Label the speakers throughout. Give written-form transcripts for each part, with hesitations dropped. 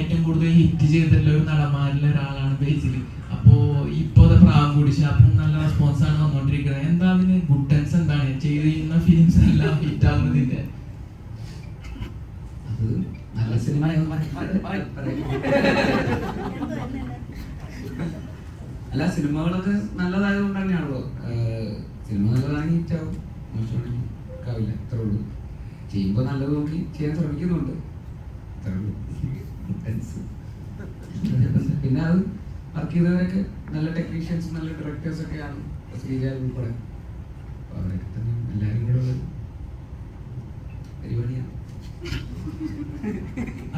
Speaker 1: ഏറ്റവും കൂടുതൽ ഹിറ്റ് ചെയ്തിട്ടുള്ള ഒരു നടന്മാരിൽ ഒരാളാണ് ബേസിൽ. അപ്പോൾ ഇപ്പോൾ പ്രായം കുടിച്ച് അപ്പം നല്ല റെസ്പോൺസ് ആണ് വന്നുകൊണ്ടിരിക്കുന്നത്. എന്താ അതിന് ഗുഡൻസ് എന്താണ് ചെയ്യുന്ന ഫിലിംസ് എല്ലാം ഹിറ്റ് ആകുന്നതിന്റെ?
Speaker 2: അത് നല്ല സിനിമ അല്ല, സിനിമകളൊക്കെ നല്ലതായതുകൊണ്ട് തന്നെയാണല്ലോ. സിനിമ നല്ലതാണെങ്കിൽ ഹിറ്റാവും, മോശമാണെങ്കിൽ ആവില്ല. അത്രേ ഉള്ളൂ. ചെയ്യുമ്പോൾ നല്ലത് നോക്കി ചെയ്യാൻ ശ്രമിക്കുന്നുണ്ട്, അത്രേ ഉള്ളൂ. പിന്നെ അത് വർക്ക് ചെയ്തവരൊക്കെ നല്ല ടെക്നീഷ്യൻസും നല്ല ഡയറക്ടേഴ്സ് ഒക്കെയാണ്, ശ്രീജ ഉൾപ്പെടെ. അപ്പോൾ അവരൊക്കെ തന്നെ എല്ലാവരും കൂടെ ഉള്ള പരിപാടിയാണ്.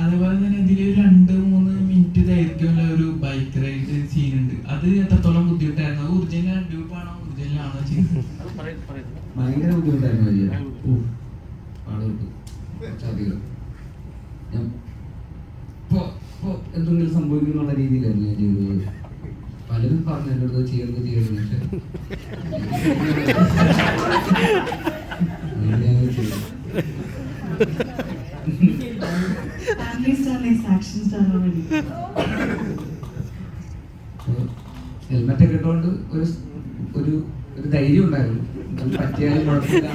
Speaker 1: അതുപോലെ തന്നെ ഇതിൽ 2-3 മിനിറ്റ് ദൈർഘ്യമുള്ള ഒരു ബൈക്ക് റൈഡ് സീൻ ഉണ്ട്. അത് എത്രത്തോളം ബുദ്ധിമുട്ടായിരുന്നു? ഒറിജിനൽ ഡ്യൂപ്പാണോ ഒറിജിനലാണോ ചെയ്തത്?
Speaker 2: ഭയങ്കര ബുദ്ധിമുട്ടായിരുന്നു. പാടുപെട്ടു. ഞാൻ എന്തെങ്കിലും സംഭവിക്കുന്നുള്ള രീതിയിലായിരുന്നു ഞാൻ ചെയ്തത്. പലരും പറഞ്ഞു എൻ്റെ അടുത്ത് ചെയ്യരുത് പക്ഷെ ഹെൽമെറ്റ് ഒക്കെ ഇട്ടുകൊണ്ട് ഒരു ധൈര്യം ഉണ്ടായിരുന്നു. പറ്റിയാലും കുഴപ്പമില്ല.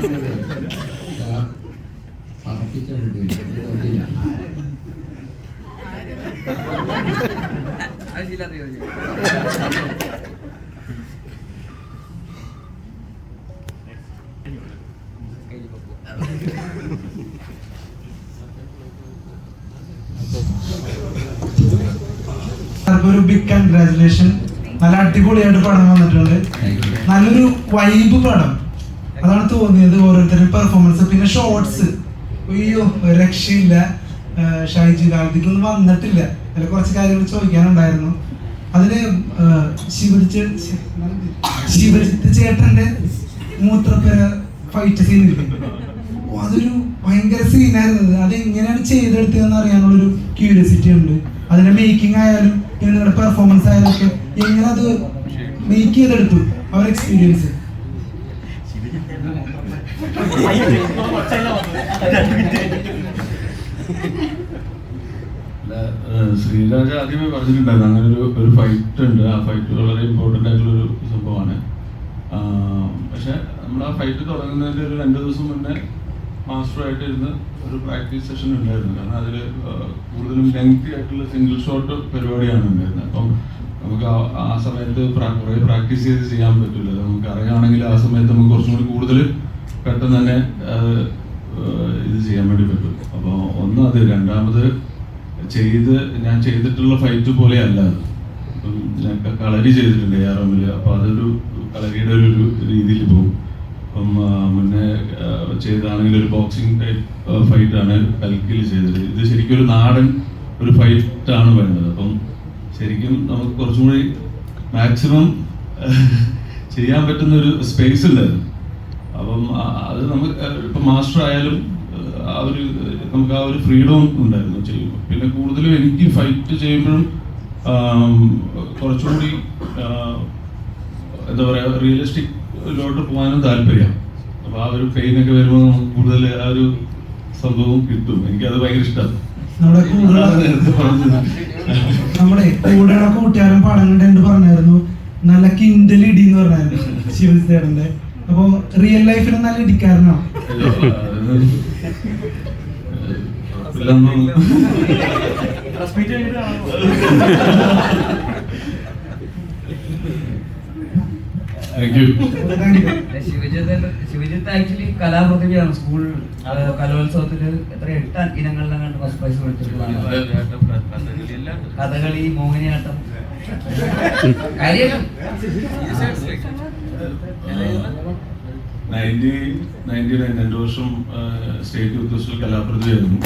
Speaker 3: ഒരു ബിഗ് കൺഗ്രാജുലേഷൻ. നല്ല അടിപൊളിയായിട്ട് പടം വന്നിട്ടുണ്ട്. നല്ലൊരു വൈബ് പടം, അതാണ് തോന്നിയത്. ഓരോരുത്തരുടെ പെർഫോമൻസ്, പിന്നെ ഷോർട്സ്, അയ്യോ രക്ഷയില്ല. ഷൈജി ഗാന്ധിക്കൊന്നും വന്നിട്ടില്ല. അതിൽ കുറച്ച് കാര്യങ്ങൾ ചോദിക്കാനുണ്ടായിരുന്നു. അതില് ശിവജിത്ത് ചേട്ടന്റെ മൂത്രപ്പുര ഫൈറ്റ് സീൻ ഇല്ലേ, അതൊരു ഭയങ്കര സീനായിരുന്നു. അത് എങ്ങനെയാണ് ചെയ്തെടുത്തതെന്ന് അറിയാനുള്ളൊരു ക്യൂരിയോസിറ്റി ഉണ്ട്. അതിന്റെ മേക്കിംഗ് ആയാലും പിന്നെ നിങ്ങളുടെ പെർഫോമൻസ് ആയാലും ഒക്കെ എങ്ങനെ അത് മേക്ക് ചെയ്തെടുത്തു, അവർ എക്സ്പീരിയൻസ്.
Speaker 4: ശ്രീരാജ ആദ്യമേ പറഞ്ഞിട്ടുണ്ടായിരുന്നു അങ്ങനെ ഒരു ഫൈറ്റ് ഉണ്ട്. ആ ഫൈറ്റ് വളരെ ഇമ്പോർട്ടൻ്റ് ആയിട്ടുള്ളൊരു സംഭവമാണ്. പക്ഷെ നമ്മൾ ആ ഫൈറ്റ് തുടങ്ങുന്നതിൻ്റെ ഒരു 2 ദിവസം മുന്നേ മാസ്റ്ററായിട്ട് ഇരുന്ന് ഒരു പ്രാക്ടീസ് സെഷൻ ഉണ്ടായിരുന്നു. കാരണം അതിൽ കൂടുതലും ലെങ്തി ആയിട്ടുള്ള സിംഗിൾ ഷോട്ട് പരിപാടിയാണ് ഉണ്ടായിരുന്നത്. അപ്പം നമുക്ക് ആ സമയത്ത് കുറേ പ്രാക്ടീസ് ചെയ്ത് ചെയ്യാൻ പറ്റില്ല. നമുക്ക് അറിയുകയാണെങ്കിൽ ആ സമയത്ത് നമുക്ക് കുറച്ചും കൂടി കൂടുതൽ പെട്ടെന്ന് തന്നെ ഇത് ചെയ്യാൻ വേണ്ടി പറ്റും. അപ്പോൾ ഒന്ന് അത്, രണ്ടാമത് ഞാൻ ചെയ്തിട്ടുള്ള ഫൈറ്റ് പോലെ അല്ല അത്. ഇപ്പം ഞാൻ കളരി ചെയ്തിട്ടുണ്ട് ARM. അപ്പോൾ അതൊരു കളരിയുടെ ഒരു രീതിയിൽ പോകും. അപ്പം മുന്നേ ചെയ്താണെങ്കിൽ ഒരു ബോക്സിംഗ് ടൈപ്പ് ഫൈറ്റാണ് കൽക്കിൽ ചെയ്തത്. ഇത് ശരിക്കും ഒരു നാടൻ ഒരു ഫൈറ്റാണ് വേണ്ടത്. അപ്പം ശരിക്കും നമുക്ക് കുറച്ചും കൂടി മാക്സിമം ചെയ്യാൻ പറ്റുന്ന ഒരു സ്പേസ് ഉണ്ടായിരുന്നു. അപ്പം അത് നമുക്ക് ഇപ്പം മാസ്റ്റർ ആയാലും നമുക്ക് ആ ഒരു ഫ്രീഡം ഉണ്ടായിരുന്നു ചെയ്യുമ്പോൾ. പിന്നെ കൂടുതലും എനിക്ക് ഫൈറ്റ് ചെയ്യുമ്പോഴും കുറച്ചുകൂടി എന്താ പറയുക, റിയലിസ്റ്റിക്കിലോട്ട് പോകാനും താല്പര്യമാണ്. അപ്പോൾ ആ ഒരു പെയിനൊക്കെ വരുമ്പോൾ നമുക്ക് കൂടുതൽ ആ ഒരു സംഭവം കിട്ടും. എനിക്കത് ഭയങ്കര ഇഷ്ടമാണ്.
Speaker 3: നമ്മുടെ കൂടെയുള്ള കൂട്ടുകാരൻ പടം കണ്ട് പറഞ്ഞായിരുന്നു നല്ല കിൻഡൽ ഇടി എന്ന് പറഞ്ഞായിരുന്നു ശിവജിത്തേടന്റെ. അപ്പൊ റിയൽ ലൈഫിൽ നല്ല ഇടിക്കാരനാണ്.
Speaker 2: ശിവജിത്ത് ആക്ച്വലി കലാപ്രതിഭയാണ്. സ്കൂൾ കലോത്സവത്തില് 8 ഇനങ്ങളിലാണ് ഫസ്റ്റ് പ്രൈസ് കൊടുത്തിട്ടുള്ളതാണ്. കഥകളി, മോഹിനിയാട്ടം, കാര്യം
Speaker 4: 99 2 വർഷം സ്റ്റേറ്റ് യൂത്ത് ഫെസ്റ്റിവൽ കലാപ്രതിഭയായിരുന്നു.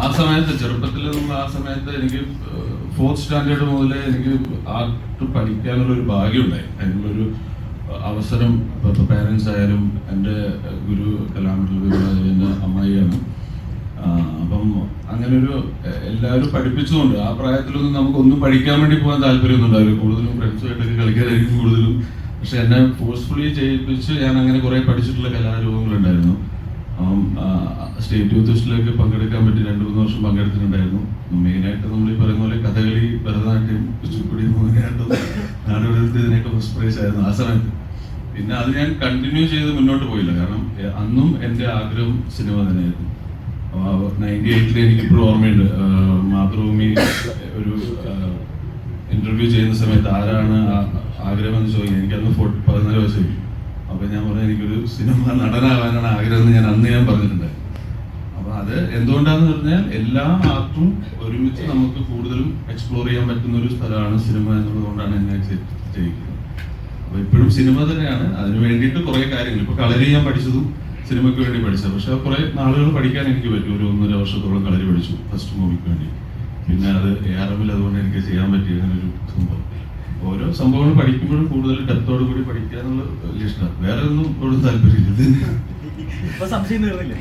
Speaker 4: ആ സമയത്ത് ചെറുപ്പത്തിൽ ആ സമയത്ത് എനിക്ക് 4th സ്റ്റാൻഡേർഡ് മുതലേ എനിക്ക് ആർട്ട് പഠിക്കാനുള്ള ഒരു ഭാഗ്യം ഉണ്ടായി. അതിനുള്ളൊരു അവസരം ഇപ്പോൾ പേരൻസ് ആയാലും എൻ്റെ ഗുരു കലാമണ്ഡലത്തിൻ്റെ അമ്മായിയാണ്. അപ്പം അങ്ങനൊരു എല്ലാവരും പഠിപ്പിച്ചുകൊണ്ട് ആ പ്രായത്തിലൊന്നും നമുക്കൊന്നും പഠിക്കാൻ വേണ്ടി പോകാൻ താല്പര്യമൊന്നും ഉണ്ടാവില്ല. കൂടുതലും ഫ്രണ്ട്സുമായിട്ടൊക്കെ കളിക്കാനായിരിക്കും കൂടുതലും. പക്ഷെ എന്നെ ഫോഴ്സ്ഫുള്ളി ചെയ്യിപ്പിച്ച് ഞാൻ അങ്ങനെ കുറേ പഠിച്ചിട്ടുള്ള കലാരൂപങ്ങളുണ്ടായിരുന്നു. സ്റ്റേറ്റ് യൂത്ത് ഫെസ്റ്റിലേക്ക് പങ്കെടുക്കാൻ പറ്റി 2-3 വർഷം പ്രാവശ്യം പങ്കെടുത്തിട്ടുണ്ടായിരുന്നു. മെയിനായിട്ട് നമ്മൾ ഈ പറയുന്ന പോലെ കഥകളി, ഭരതനാട്യം, കുച്ചിപ്പുടി, മോഹിനിയാട്ടം, നാടോടിനൃത്തം ഇതിനൊക്കെ ഫസ്റ്റ് പ്രൈസ് ആയിരുന്നു ആ സമയത്ത്. പിന്നെ അത് ഞാൻ കണ്ടിന്യൂ ചെയ്ത് മുന്നോട്ട് പോയില്ല, കാരണം അന്നും എൻ്റെ ആഗ്രഹം സിനിമ തന്നെയായിരുന്നു. 98 എനിക്കിപ്പോഴും ഓർമ്മയുണ്ട്, മാതൃഭൂമി ഒരു ഇന്റർവ്യൂ ചെയ്യുന്ന സമയത്ത് ആരാണ് ആഗ്രഹം എന്ന് ചോദിക്കുന്നത്. എനിക്കന്ന് 14 വയസ്സായി. അപ്പൊ ഞാൻ പറഞ്ഞു എനിക്കൊരു സിനിമ നടനാവാനാണ് ആഗ്രഹം എന്ന് ഞാൻ പറഞ്ഞിട്ടുണ്ട്. അപ്പൊ അത് എന്തുകൊണ്ടാന്ന് പറഞ്ഞാൽ എല്ലാ ആർട്ടും ഒരുമിച്ച് നമുക്ക് കൂടുതലും എക്സ്പ്ലോർ ചെയ്യാൻ പറ്റുന്ന ഒരു സ്ഥലമാണ് സിനിമ എന്നുള്ളതുകൊണ്ടാണ് എന്നെ ചെയ്യിക്കുന്നത്. അപ്പൊ ഇപ്പോഴും സിനിമ തന്നെയാണ്. അതിന് വേണ്ടിയിട്ട് കുറെ കാര്യങ്ങൾ, ഇപ്പൊ കളരി ഞാൻ പഠിച്ചതും സിനിമയ്ക്ക് വേണ്ടി പഠിച്ചത്. പക്ഷെ കുറെ നാളുകൾ പഠിക്കാൻ എനിക്ക് പറ്റും. ഒരു 1.5 വർഷത്തോളം കളരി പഠിച്ചു ഫസ്റ്റ് മൂവിക്ക് വേണ്ടി. പിന്നെ അത് ARM-ൽ അതുകൊണ്ട് എനിക്ക് ചെയ്യാൻ പറ്റിയ അങ്ങനെ ഒരു സംഭവം. ഓരോ സംഭവങ്ങൾ പഠിക്കുമ്പോഴും കൂടുതൽ ഡെപ്തോട് കൂടി പഠിക്കുക എന്നുള്ളത് വലിയ ഇഷ്ടമാണ്. വേറെ ഒന്നും ഇവിടെ താല്പര്യമില്ല.
Speaker 5: സംശയം തീർന്നില്ല.